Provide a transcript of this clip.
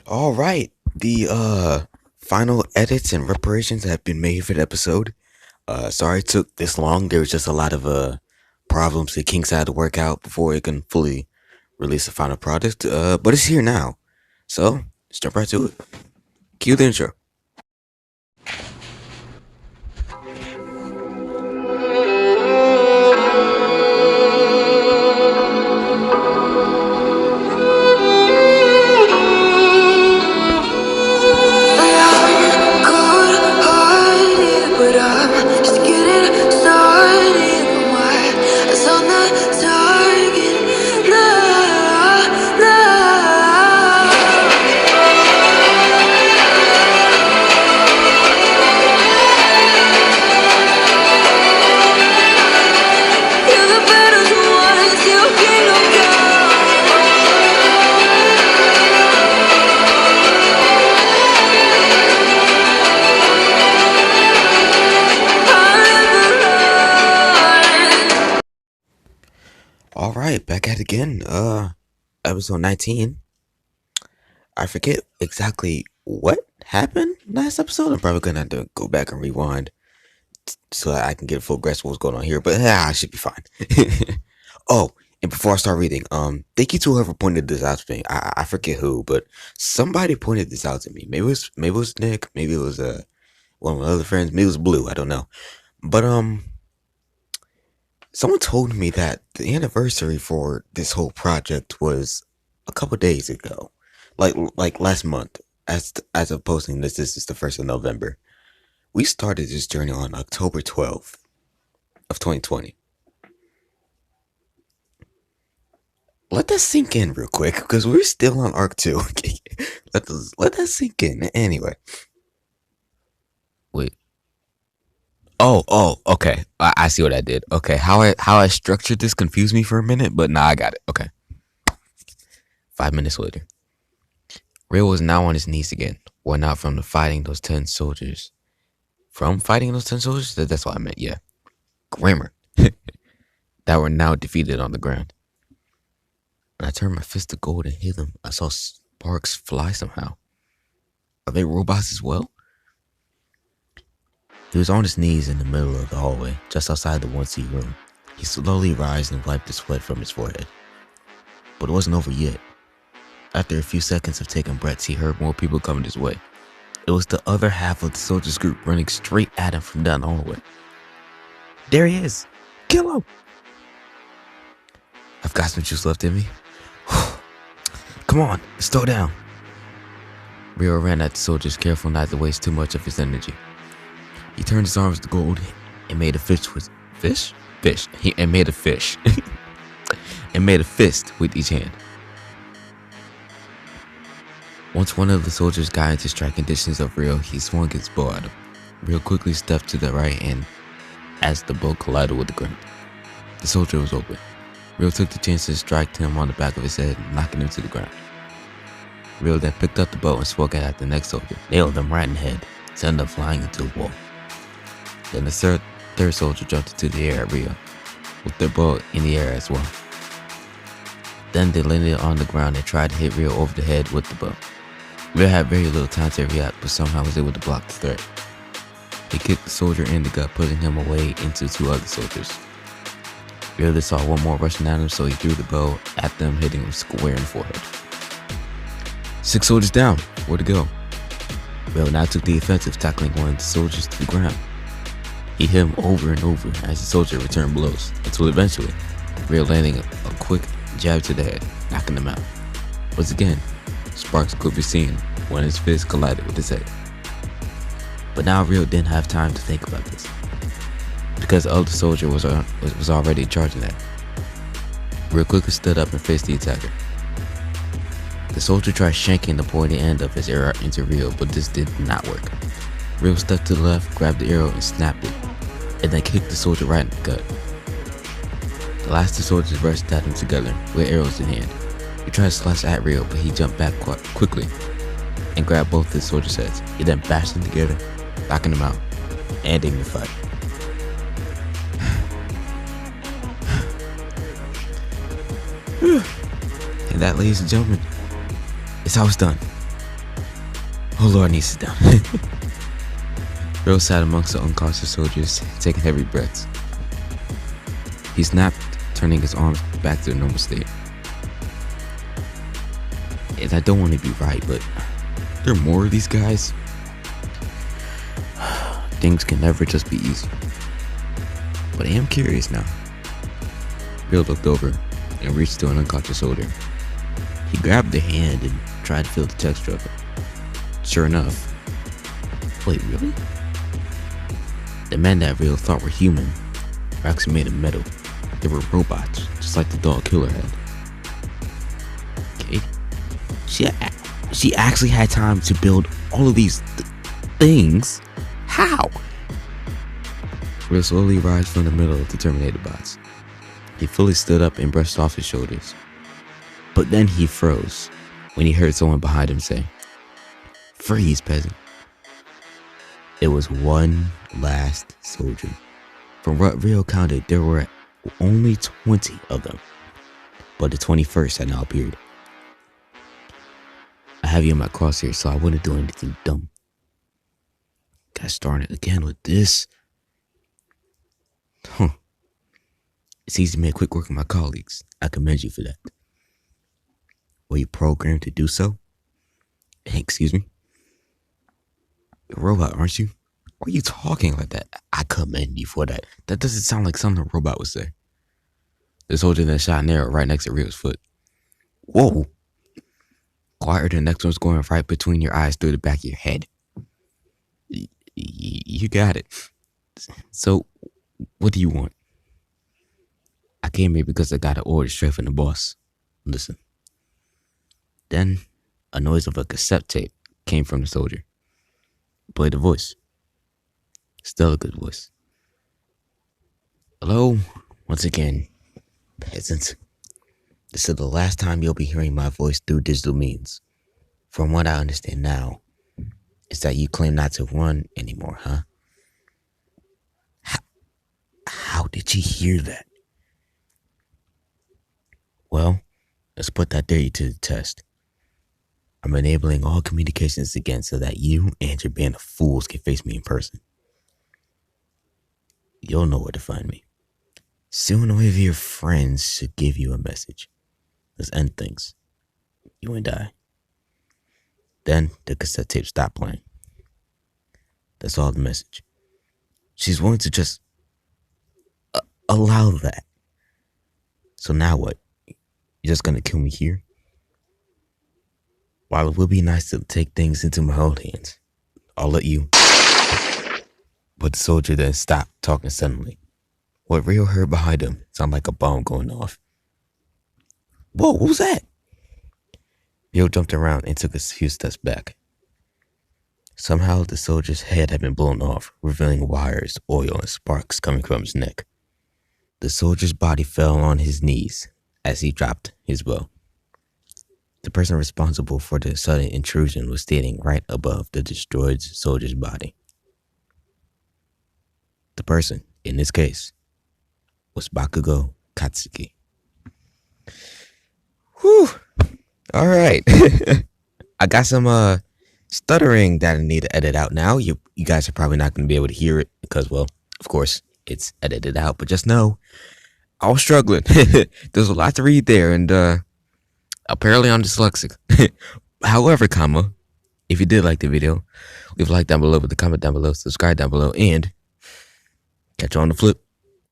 All right. The final edits and reparations have been made for the episode. Sorry it took this long. There was just a lot of problems the Kings had to work out before it can fully release the final product. But it's here now. So let's jump right to it. Cue the intro. All right, back at it again. Episode 19. I forget exactly what happened last episode. I'm probably gonna have to go back and rewind so that I can get a full grasp of what's going on here. But yeah, I should be fine. Oh, and before I start reading, thank you to whoever pointed this out to me. I forget who, but somebody pointed this out to me. Maybe it was Nick. Maybe it was one of my other friends. Maybe it was Blue. I don't know. But someone told me that the anniversary for this whole project was a couple days ago, like last month. As of posting this is the 1st of November. We started this journey on October 12th of 2020. Let that sink in real quick because we're still on arc 2. Let that sink in. Anyway, wait. Oh, okay. I see what I did. Okay, how I structured this confused me for a minute, but now I got it. Okay. 5 minutes later, Ray was now on his knees again, worn out from fighting those 10 soldiers. From fighting those 10 soldiers? That's what I meant, yeah. Grammar. That were now defeated on the ground. When I turned my fist to gold and hit them, I saw sparks fly somehow. Are they robots as well? He was on his knees in the middle of the hallway, just outside the 1C room. He slowly rised and wiped the sweat from his forehead. But it wasn't over yet. After a few seconds of taking breaths, he heard more people coming his way. It was the other half of the soldiers group running straight at him from down the hallway. There he is! Kill him! I've got some juice left in me. Come on, slow down. Rio ran at the soldiers, careful not to waste too much of his energy. He turned his arms to gold and made a fist with fish. And made a fish and made a fist with each hand. Once one of the soldiers got into striking distance of Rio, he swung his bow at him. Rio quickly stepped to the right and as the bow collided with the ground, the soldier was open. Rio took the chance to strike him on the back of his head, knocking him to the ground. Rio then picked up the bow and swung it at the next soldier, nailed him right in the head, sending him flying into the wall. Then the third soldier jumped into the air at Rio, with their bow in the air as well. Then they landed on the ground and tried to hit Rio over the head with the bow. Rio had very little time to react, but somehow was able to block the threat. He kicked the soldier in the gut, putting him away into two other soldiers. Rio then saw one more rushing at him, so he threw the bow at them, hitting him square in the forehead. 6 soldiers down. Where to go? Rio now took the offensive, tackling one of the soldiers to the ground. He hit him over and over as the soldier returned blows, until eventually, Rio landing a quick jab to the head, knocking him out. Once again, sparks could be seen when his fist collided with his head. But now Rio didn't have time to think about this, because the other soldier was already charging at him. Rio quickly stood up and faced the attacker. The soldier tried shanking the pointy end of his arrow into Rio, but this did not work. Rio stepped to the left, grabbed the arrow and snapped it, and then kicked the soldier right in the gut. The last 2 soldiers rushed at him together, with arrows in hand. He tried to slash at Rio, but he jumped back quickly and grabbed both the soldiers' heads. He then bashed them together, knocking them out, ending the fight. And that, ladies and gentlemen, is how it's done. Oh Lord, I need to sit down. Bill sat amongst the unconscious soldiers, taking heavy breaths. He snapped, turning his arms back to the normal state. And I don't want to be right, but there are more of these guys. Things can never just be easy. But I am curious now. Bill looked over and reached to an unconscious soldier. He grabbed the hand and tried to feel the texture of it. Sure enough. Wait, really? The men that Bill thought were human were actually made of metal. They were robots, just like the dog killer had. Okay. She actually had time to build all of these things. How? Bill slowly rised from the middle of the Terminator bots. He fully stood up and brushed off his shoulders. But then he froze when he heard someone behind him say, "Freeze, peasant." It was one last soldier. From what Rio counted, there were only 20 of them. But the 21st had now appeared. I have you in my crosshairs, so I wouldn't do anything dumb. Got started again with this. It's easy to make quick work of my colleagues. I commend you for that. Were you programmed to do so? Excuse me? You're a robot, aren't you? Why are you talking like that? I commend you for that. That doesn't sound like something a robot would say. The soldier then shot an arrow right next to Rio's foot. Whoa! Quieter, the next one's going right between your eyes through the back of your head. You got it. So, what do you want? I came here because I got an order straight from the boss. Listen. Then, a noise of a cassette tape came from the soldier. Played the voice. Still a good voice. Hello, once again, peasant. This is the last time you'll be hearing my voice through digital means. From what I understand now, is that you claim not to run anymore, huh? How did you hear that? Well, let's put that theory to the test. I'm enabling all communications again so that you and your band of fools can face me in person. You'll know where to find me. Soon one of your friends should give you a message. Let's end things. You and I. Then the cassette tape stopped playing. That's all the message. She's willing to just allow that. So now what? You're just gonna kill me here? While it would be nice to take things into my own hands, I'll let you. But the soldier then stopped talking suddenly. What Rio heard behind him sounded like a bomb going off. Whoa, what was that? Rio jumped around and took a few steps back. Somehow the soldier's head had been blown off, revealing wires, oil, and sparks coming from his neck. The soldier's body fell on his knees as he dropped his bow. The person responsible for the sudden intrusion was standing right above the destroyed soldier's body. The person, in this case, was Bakugo Katsuki. Whew. All right. I got some stuttering that I need to edit out now. You guys are probably not going to be able to hear it because, well, of course, it's edited out. But just know, I was struggling. There's a lot to read there, and apparently I'm dyslexic. However, if you did like the video, leave a like down below, with a comment down below, subscribe down below, and catch you on the flip.